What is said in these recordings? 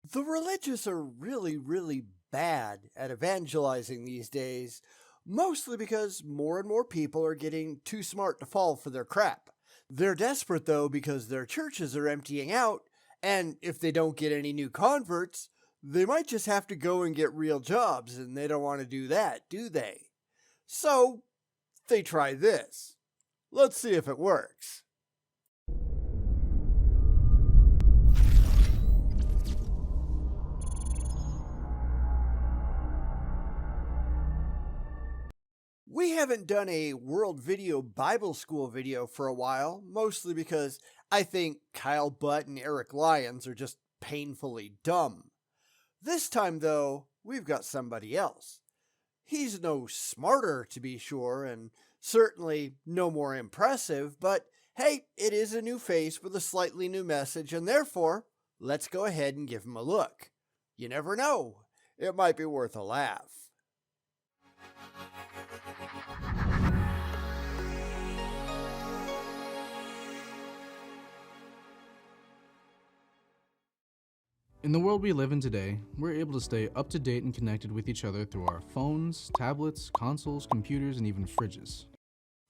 The religious are really bad at evangelizing these days, mostly because more and more people are getting too smart to fall for their crap. They're desperate though because their churches are emptying out, and if they don't get any new converts, they might just have to go and get real jobs, and they don't want to do that, do they? So they try this. Let's see if it works. We haven't done a World Video Bible School video for a while, mostly because I think Kyle Butt and Eric Lyons are just painfully dumb. This time, though, we've got somebody else. He's no smarter, to be sure, and certainly no more impressive, but hey, it is a new face with a slightly new message, and therefore, let's go ahead and give him a look. You never know, it might be worth a laugh. In the world we live in today, we're able to stay up to date and connected with each other through our phones, tablets, consoles, computers, and even fridges.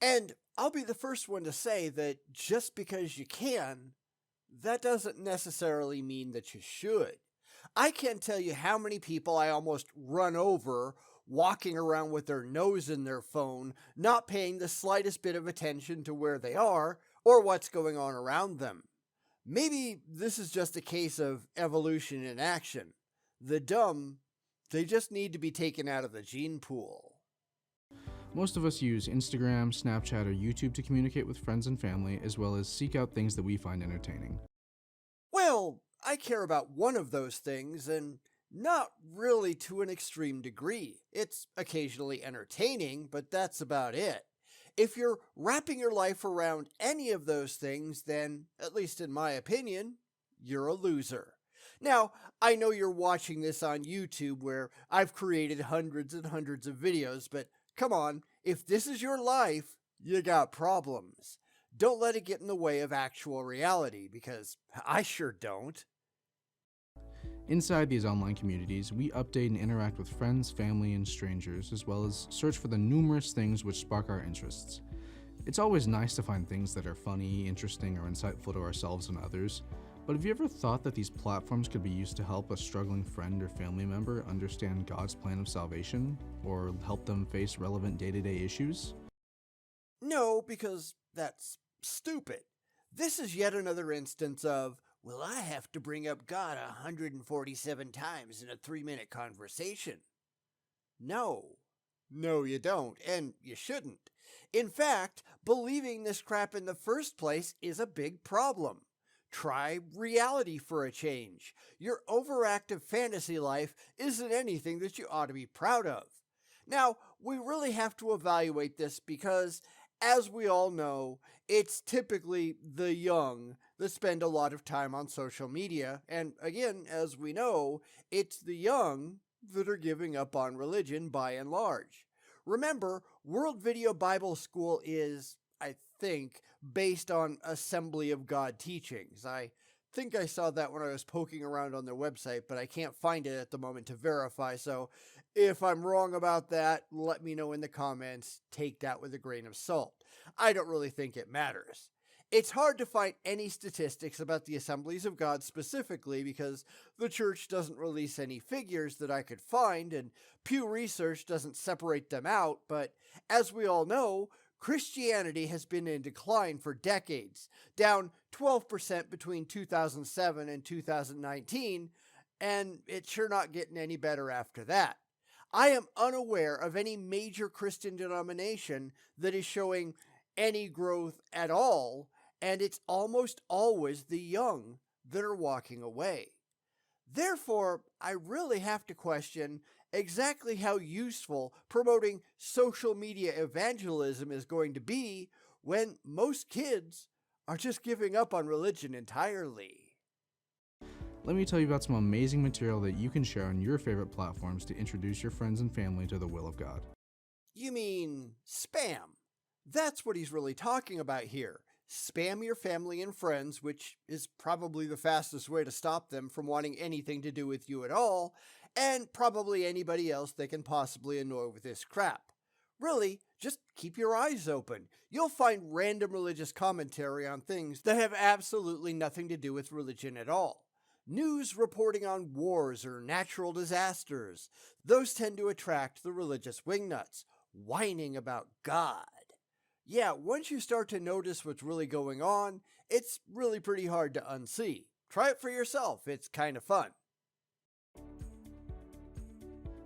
And I'll be the first one to say that just because you can, that doesn't necessarily mean that you should. I can't tell you how many people I almost run over walking around with their nose in their phone, not paying the slightest bit of attention to where they are or what's going on around them. Maybe this is just a case of evolution in action. The dumb, they just need to be taken out of the gene pool. Most of us use Instagram, Snapchat, or YouTube to communicate with friends and family, as well as seek out things that we find entertaining. Well, I care about one of those things, and not really to an extreme degree. It's occasionally entertaining, but that's about it. If you're wrapping your life around any of those things, then, at least in my opinion, you're a loser. Now, I know you're watching this on YouTube where I've created hundreds and hundreds of videos, but come on, if this is your life, you got problems. Don't let it get in the way of actual reality, because I sure don't. Inside these online communities, we update and interact with friends, family, and strangers, as well as search for the numerous things which spark our interests. It's always nice to find things that are funny, interesting, or insightful to ourselves and others, but have you ever thought that these platforms could be used to help a struggling friend or family member understand God's plan of salvation, or help them face relevant day-to-day issues? No, because that's stupid. This is yet another instance of, well, I have to bring up God 147 times in a 3-minute conversation. No, you don't, and you shouldn't. In fact, believing this crap in the first place is a big problem. Try reality for a change. Your overactive fantasy life isn't anything that you ought to be proud of. Now, we really have to evaluate this because, as we all know, it's typically the young that spend a lot of time on social media, and again, as we know, it's the young that are giving up on religion by and large. Remember, World Video Bible School is, I think, based on Assembly of God teachings. I think I saw that when I was poking around on their website, but I can't find it at the moment to verify, so if I'm wrong about that, let me know in the comments. Take that with a grain of salt. I don't really think it matters. It's hard to find any statistics about the Assemblies of God specifically because the church doesn't release any figures that I could find, and Pew Research doesn't separate them out, but as we all know, Christianity has been in decline for decades, down 12% between 2007 and 2019, and it's sure not getting any better after that. I am unaware of any major Christian denomination that is showing any growth at all, and it's almost always the young that are walking away. Therefore, I really have to question exactly how useful promoting social media evangelism is going to be when most kids are just giving up on religion entirely. Let me tell you about some amazing material that you can share on your favorite platforms to introduce your friends and family to the will of God. You mean spam? That's what he's really talking about here. Spam your family and friends, which is probably the fastest way to stop them from wanting anything to do with you at all, and probably anybody else they can possibly annoy with this crap. Really, just keep your eyes open. You'll find random religious commentary on things that have absolutely nothing to do with religion at all. News reporting on wars or natural disasters, those tend to attract the religious wingnuts, whining about God. Yeah, once you start to notice what's really going on, it's really pretty hard to unsee. Try it for yourself, it's kind of fun.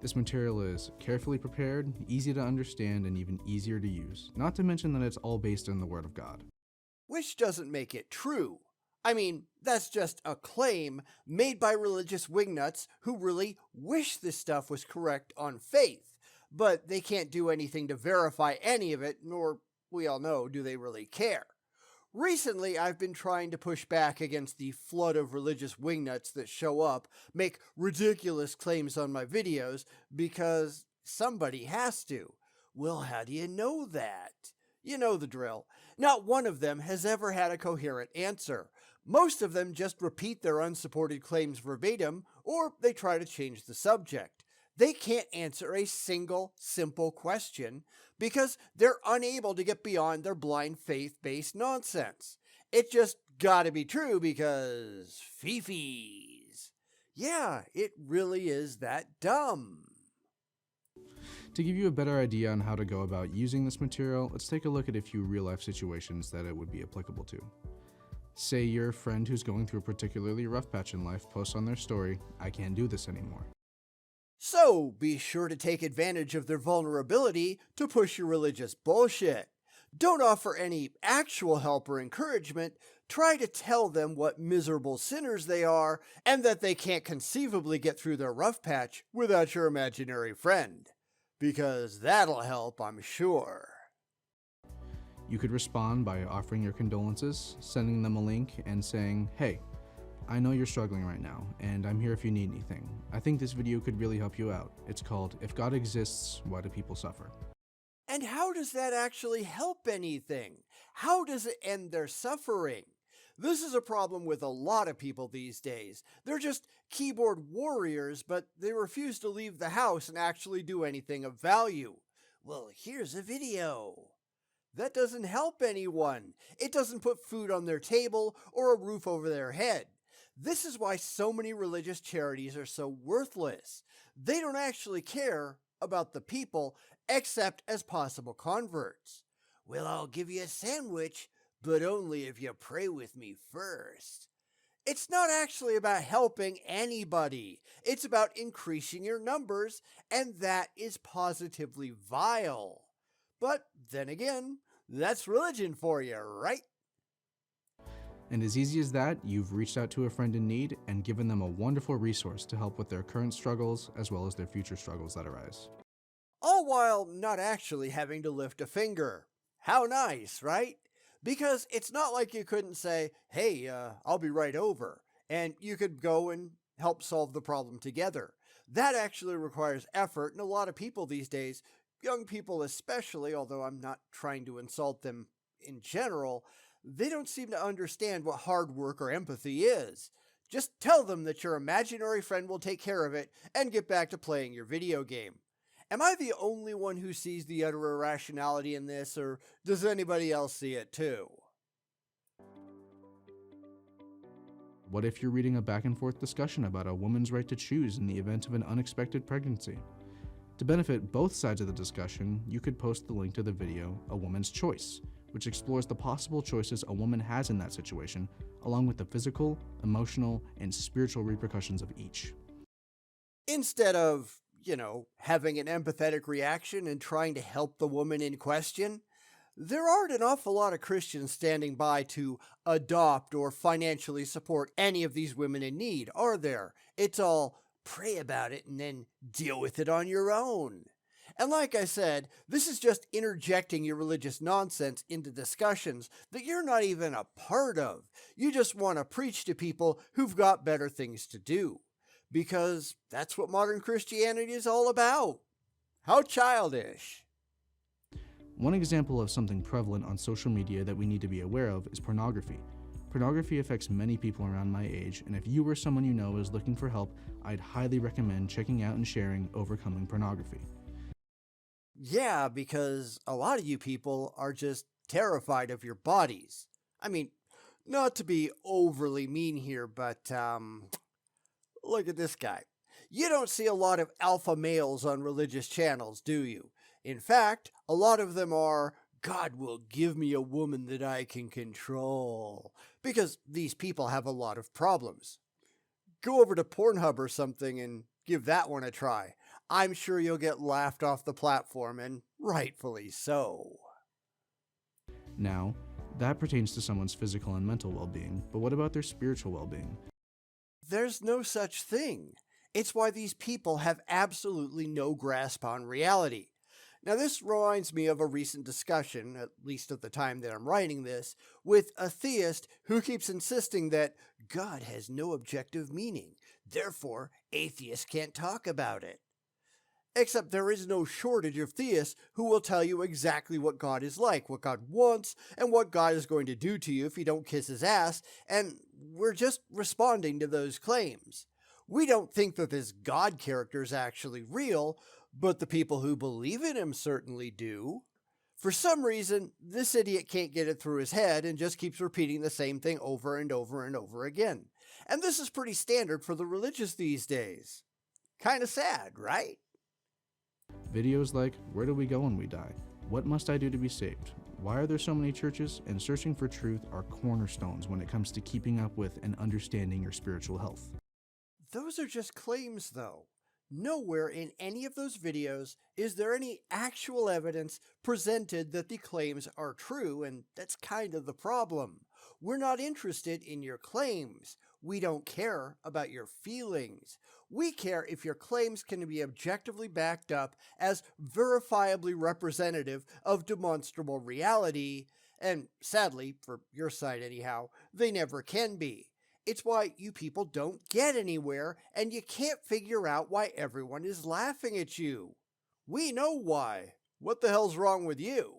This material is carefully prepared, easy to understand, and even easier to use, not to mention that it's all based in the Word of God. Which doesn't make it true. I mean, that's just a claim made by religious wingnuts who really wish this stuff was correct on faith, but they can't do anything to verify any of it, nor, we all know, do they really care. Recently, I've been trying to push back against the flood of religious wingnuts that show up, make ridiculous claims on my videos, because somebody has to. Well, how do you know that? You know the drill. Not one of them has ever had a coherent answer. Most of them just repeat their unsupported claims verbatim, or they try to change the subject. They can't answer a single, simple question because they're unable to get beyond their blind faith-based nonsense. It just gotta be true because fifis. Yeah, it really is that dumb. To give you a better idea on how to go about using this material, let's take a look at a few real-life situations that it would be applicable to. Say your friend who's going through a particularly rough patch in life posts on their story, "I can't do this anymore." So be sure to take advantage of their vulnerability to push your religious bullshit. Don't offer any actual help or encouragement. Try to tell them what miserable sinners they are and that they can't conceivably get through their rough patch without your imaginary friend. Because that'll help, I'm sure. You could respond by offering your condolences, sending them a link, and saying, "Hey, I know you're struggling right now, and I'm here if you need anything. I think this video could really help you out. It's called, 'If God Exists, Why Do People Suffer?'" And how does that actually help anything? How does it end their suffering? This is a problem with a lot of people these days. They're just keyboard warriors, but they refuse to leave the house and actually do anything of value. Well, here's a video. That doesn't help anyone. It doesn't put food on their table or a roof over their head. This is why so many religious charities are so worthless. They don't actually care about the people except as possible converts. Well, I'll give you a sandwich, but only if you pray with me first. It's not actually about helping anybody. It's about increasing your numbers, and that is positively vile. But then again, that's religion for you, right? And as easy as that, you've reached out to a friend in need and given them a wonderful resource to help with their current struggles as well as their future struggles that arise. All while not actually having to lift a finger. How nice, right? Because it's not like you couldn't say, "Hey, I'll be right over," and you could go and help solve the problem together. That actually requires effort, and a lot of people these days, young people especially, although I'm not trying to insult them in general, they don't seem to understand what hard work or empathy is. Just tell them that your imaginary friend will take care of it and get back to playing your video game. Am I the only one who sees the utter irrationality in this, or does anybody else see it too? What if you're reading a back and forth discussion about a woman's right to choose in the event of an unexpected pregnancy? To benefit both sides of the discussion, you could post the link to the video, "A Woman's Choice," which explores the possible choices a woman has in that situation, along with the physical, emotional, and spiritual repercussions of each. Instead of, having an empathetic reaction and trying to help the woman in question, there aren't an awful lot of Christians standing by to adopt or financially support any of these women in need, are there? It's all pray about it and then deal with it on your own. And like I said, this is just interjecting your religious nonsense into discussions that you're not even a part of. You just want to preach to people who've got better things to do. Because that's what modern Christianity is all about. How childish. One example of something prevalent on social media that we need to be aware of is pornography. Pornography affects many people around my age, and if you or someone you know is looking for help, I'd highly recommend checking out and sharing Overcoming Pornography. Yeah, because a lot of you people are just terrified of your bodies. I mean, not to be overly mean here, but look at this guy. You don't see a lot of alpha males on religious channels, do you? In fact, a lot of them are, God will give me a woman that I can control. Because these people have a lot of problems. Go over to Pornhub or something and give that one a try. I'm sure you'll get laughed off the platform, and rightfully so. Now, that pertains to someone's physical and mental well-being, but what about their spiritual well-being? There's no such thing. It's why these people have absolutely no grasp on reality. Now, this reminds me of a recent discussion, at least at the time that I'm writing this, with a theist who keeps insisting that God has no objective meaning. Therefore, atheists can't talk about it. Except there is no shortage of theists who will tell you exactly what God is like, what God wants, and what God is going to do to you if you don't kiss his ass, and we're just responding to those claims. We don't think that this God character is actually real, but the people who believe in him certainly do. For some reason, this idiot can't get it through his head and just keeps repeating the same thing over and over and over again. And this is pretty standard for the religious these days. Kinda sad, right? Videos like, where do we go when we die? What must I do to be saved? Why are there so many churches? And searching for truth are cornerstones when it comes to keeping up with and understanding your spiritual health. Those are just claims, though. Nowhere in any of those videos is there any actual evidence presented that the claims are true, and that's kind of the problem. We're not interested in your claims. We don't care about your feelings. We care if your claims can be objectively backed up as verifiably representative of demonstrable reality, and sadly, for your side anyhow, they never can be. It's why you people don't get anywhere, and you can't figure out why everyone is laughing at you. We know why. What the hell's wrong with you?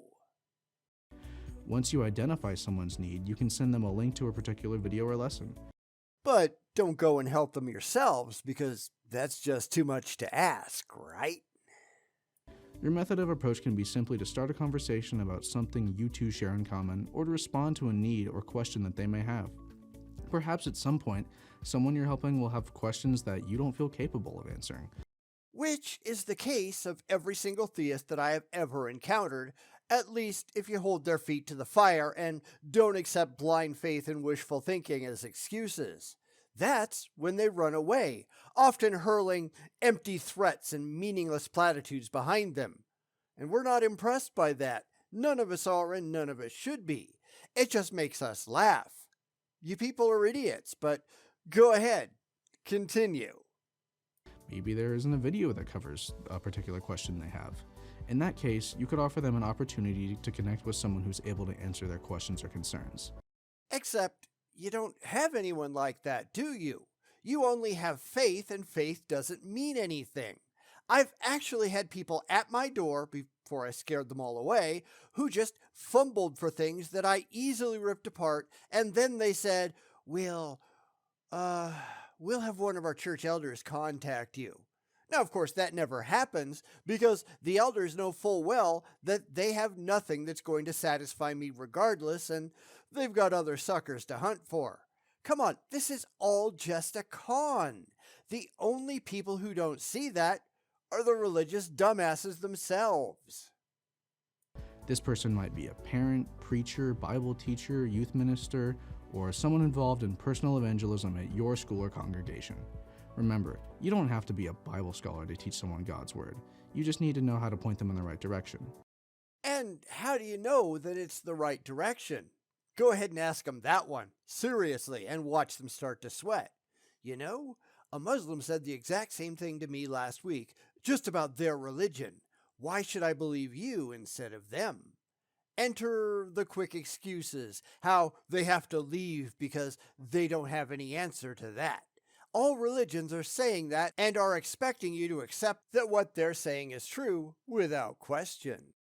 Once you identify someone's need, you can send them a link to a particular video or lesson. But don't go and help them yourselves, because that's just too much to ask, right? Your method of approach can be simply to start a conversation about something you two share in common, or to respond to a need or question that they may have. Perhaps at some point, someone you're helping will have questions that you don't feel capable of answering. Which is the case of every single theist that I have ever encountered, at least if you hold their feet to the fire and don't accept blind faith and wishful thinking as excuses. That's when they run away, often hurling empty threats and meaningless platitudes behind them. And we're not impressed by that. None of us are, and none of us should be. It just makes us laugh. You people are idiots, but go ahead, continue. Maybe there isn't a video that covers a particular question they have. In that case, you could offer them an opportunity to connect with someone who's able to answer their questions or concerns. Except you don't have anyone like that, do you? You only have faith, and faith doesn't mean anything. I've actually had people at my door, before I scared them all away, who just fumbled for things that I easily ripped apart, and then they said, we'll have one of our church elders contact you. Now, of course, that never happens because the elders know full well that they have nothing that's going to satisfy me regardless, and they've got other suckers to hunt for. Come on, this is all just a con. The only people who don't see that are the religious dumbasses themselves. This person might be a parent, preacher, Bible teacher, youth minister, or someone involved in personal evangelism at your school or congregation. Remember, you don't have to be a Bible scholar to teach someone God's Word. You just need to know how to point them in the right direction. And how do you know that it's the right direction? Go ahead and ask them that one, seriously, and watch them start to sweat. You know, a Muslim said the exact same thing to me last week, just about their religion. Why should I believe you instead of them? Enter the quick excuses, how they have to leave because they don't have any answer to that. All religions are saying that and are expecting you to accept that what they're saying is true without question.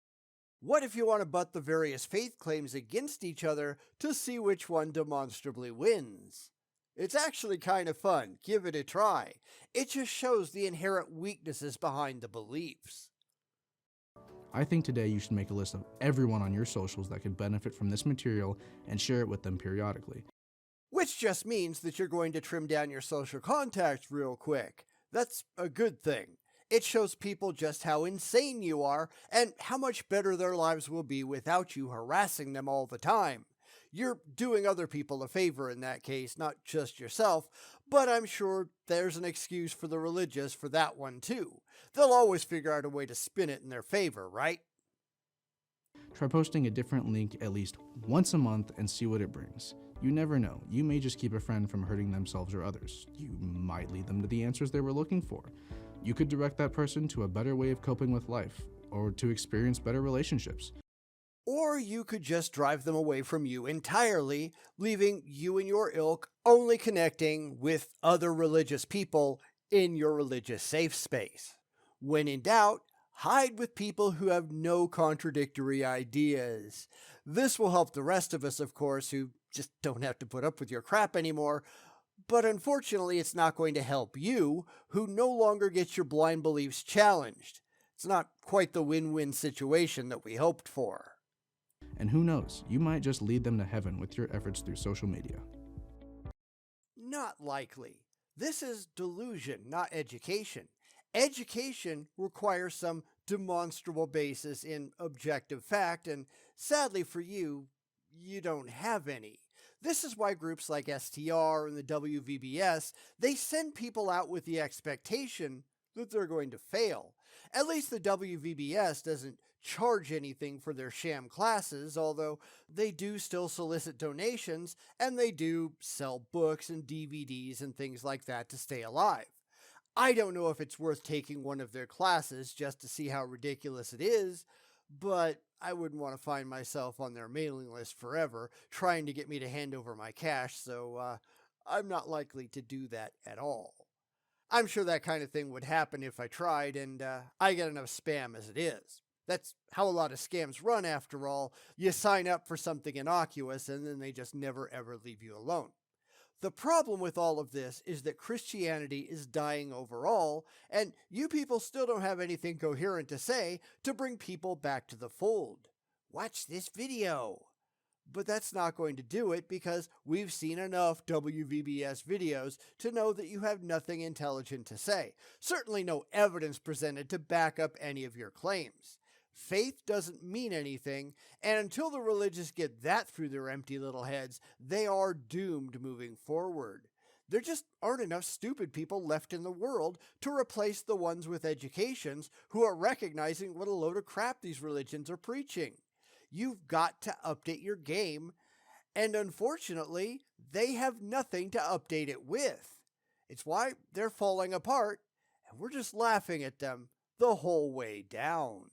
What if you want to butt the various faith claims against each other to see which one demonstrably wins? It's actually kind of fun. Give it a try. It just shows the inherent weaknesses behind the beliefs. I think today you should make a list of everyone on your socials that could benefit from this material and share it with them periodically. Which just means that you're going to trim down your social contacts real quick. That's a good thing. It shows people just how insane you are and how much better their lives will be without you harassing them all the time. You're doing other people a favor in that case, not just yourself, but I'm sure there's an excuse for the religious for that one too. They'll always figure out a way to spin it in their favor, right? Try posting a different link at least once a month and see what it brings. You never know, you may just keep a friend from hurting themselves or others. You might lead them to the answers they were looking for. You could direct that person to a better way of coping with life, or to experience better relationships. Or you could just drive them away from you entirely, leaving you and your ilk only connecting with other religious people in your religious safe space. When in doubt, hide with people who have no contradictory ideas. This will help the rest of us, of course, who just don't have to put up with your crap anymore. But unfortunately, it's not going to help you, who no longer gets your blind beliefs challenged. It's not quite the win-win situation that we hoped for. And who knows, you might just lead them to heaven with your efforts through social media. Not likely. This is delusion, not education. Education requires some demonstrable basis in objective fact, and sadly for you, you don't have any. This is why groups like STR and the WVBS, they send people out with the expectation that they're going to fail. At least the WVBS doesn't charge anything for their sham classes, although they do still solicit donations and they do sell books and DVDs and things like that to stay alive. I don't know if it's worth taking one of their classes just to see how ridiculous it is, but I wouldn't want to find myself on their mailing list forever trying to get me to hand over my cash, so I'm not likely to do that at all. I'm sure that kind of thing would happen if I tried, and I get enough spam as it is. That's how a lot of scams run, after all. You sign up for something innocuous, and then they just never ever leave you alone. The problem with all of this is that Christianity is dying overall, and you people still don't have anything coherent to say to bring people back to the fold. Watch this video. But that's not going to do it because we've seen enough WVBS videos to know that you have nothing intelligent to say. Certainly no evidence presented to back up any of your claims. Faith doesn't mean anything, and until the religious get that through their empty little heads, they are doomed moving forward. There just aren't enough stupid people left in the world to replace the ones with educations who are recognizing what a load of crap these religions are preaching. You've got to update your game, and unfortunately, they have nothing to update it with. It's why they're falling apart, and we're just laughing at them the whole way down.